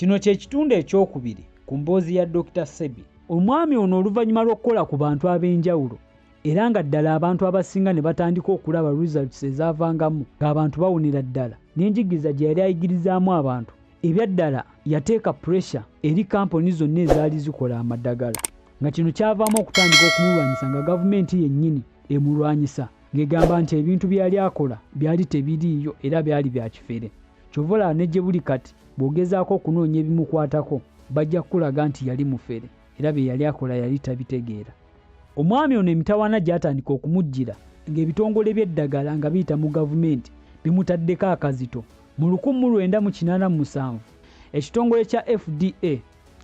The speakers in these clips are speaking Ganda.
Kino kye kitundu ekyokubiri ku mboozi ya Dr. Sebi. Omwami ono oluvannyuma lw'okukola ku bantu ab'enjawulo era nga ddala abantu abasinga ne batandika okulaba results ezaavangamu ng'abantu bawonera ddala n'enjigiriza gye yali ayigirizaamu abantu ebyaddala yateeka pressure eri kampuni zonna ezaali zikola amaddagala nga kino kyavaamu okutandika okumulwanyisa nga gavumenti yennyini emulwanyisa ng'egamba nti ebintu byali akola byali tebiriiyo era byali bya kifere. Kyova olaba ne gye buli kati bw'ogezaako okunoonya ebimukwatako bajja kukulaga nti yali mufere era bye yali akola yali tabitegeera. Omwami ono emitawaana gy'atandika okumujjira ng'ebitongole by'eddagala nga biyita mu gavumenti bimutaddeko akazito. Mu 1987 ekitongole kya FDA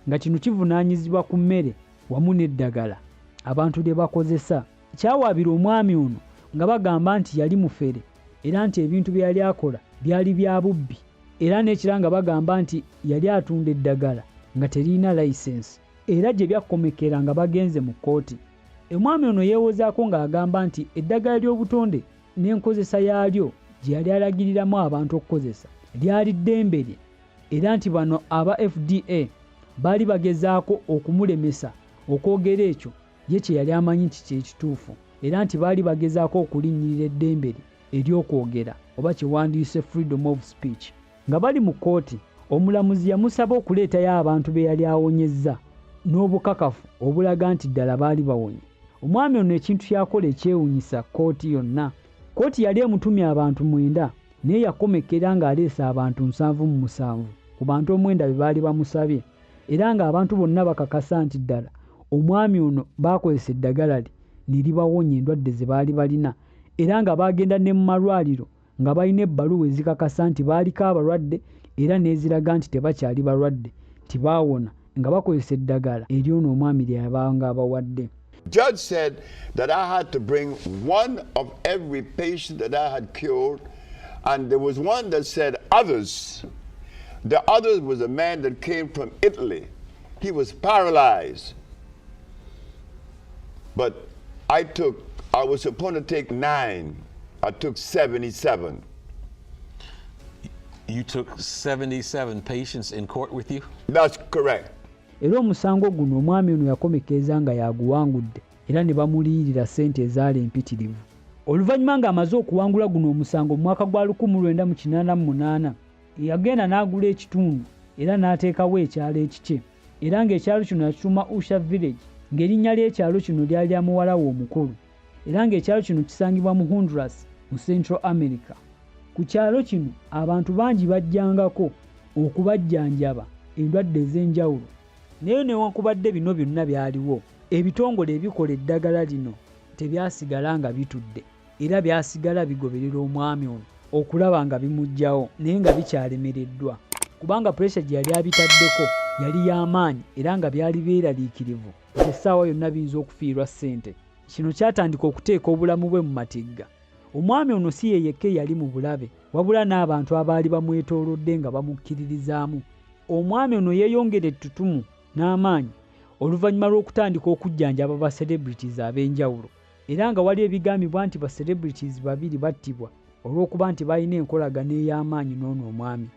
nga kino kivunaanyizibwa ku mmere wamu n'eddagala abantu lye bakozesa kyawaabira omwami ono nga bagamba nti yali mufere era nti ebintu bye yali akola byali bya bubbi era n'ekiranga bagamba nti yali atunda eddagala nga terina layisensi era gye byakkomekera nga bagenze mu kkooti. Omwami ono yeewozaako ng'agamba nti eddagala ly'obutonde n'enkozesa yaalyo gye yali alagiriramu abantu okukozesa lyali ddembe lye era nti bano aba FDA baali bagezaako okumulemesa okwogera ekyo ye kye yali amanyi nti kyekituufu era nti baali bagezaako okulinnyirira eddembe lye ery'okwogera oba kye wandiise freedom of speech. Nga bali mu kkooti omulamuzi yamusaba okuleetayo abantu be yali awonyezza n'obukakafu obulaga nti ddala baali bawonye. Omwami ono ekintu kyakola ekyewuunyisa kkooti yonna. Kkooti yali emutumye abantu 9 naye yakomekera ng'aleese abantu 77 ku bantu 9 be baali bamusabye era ng'abantu bonna bakakasa nti ddala omwami ono baakozesa eddagala lye ne libawonya endwadde ze baali balina era nga baagenda ne mu malwaliro nga balina ebbaluwa ezikakasa nti baaliko abalwadde era n'eziraga nti tebakyali balwadde tibaawona nga bakozesa eddagala ery'ono omwami lye yabanga abawadde. Judge said that I had to bring one of every patient that I had cured, and there was one that said others. The others was a man that came from Italy. He was paralyzed. But I was supposed to take 9. I took 77. You took 77 patients in court with you? That's correct. Era omusango guno omwami ono yakomekeza nga yaguwangudde era ne bamuliyirira ssente ezaali empitirivu. Oluvannyuma ng'amaze okuwangula guno omusango mu mwaka gwa 1988 yagenda n'agula ekitundu era n'ateekawo ekyalo ekikye era ng'ekyalo kino yakituuma Usha Village ng'erinnya ly'ekyalo kino lyali lya muwala we omukulu era ng'ekyalo kino kisangibwa mu Honduras mu Central America. Ku kyalo kino abantu bangi bajjangako okubajjanjaba endwadde ez'enjawulo naye newankubadde bino byonna byaliwo ebitongole ebikola eddagala lino tebyasigala nga bitudde era byasigala bigoberera omwami ono okulaba nga bimuggyawo naye nga bikyalemereddwa kubanga pressure gye yali abitaddeko yali y'amaanyi era nga byali beeraliikirivu essaawa yonna biyinza okufiirwa ssente. Kino kyatandika okuteeka obulamu bwe mu matigga. Omwami ono si ye yekka yali mu bulabe wabula n'abantu abaali bamwetoolodde nga bamukkiririzaamu. Omwami ono yeeyongera ettutumu n'amaanyi oluvannyuma lw'okutandika okujjanjaba ba celebrities ab'enjawulo era nga wali ebigambibwa nti ba celebrities 2 battibwa olw'okuba nti balina enkolagano ey'amaanyi n'ono omwami.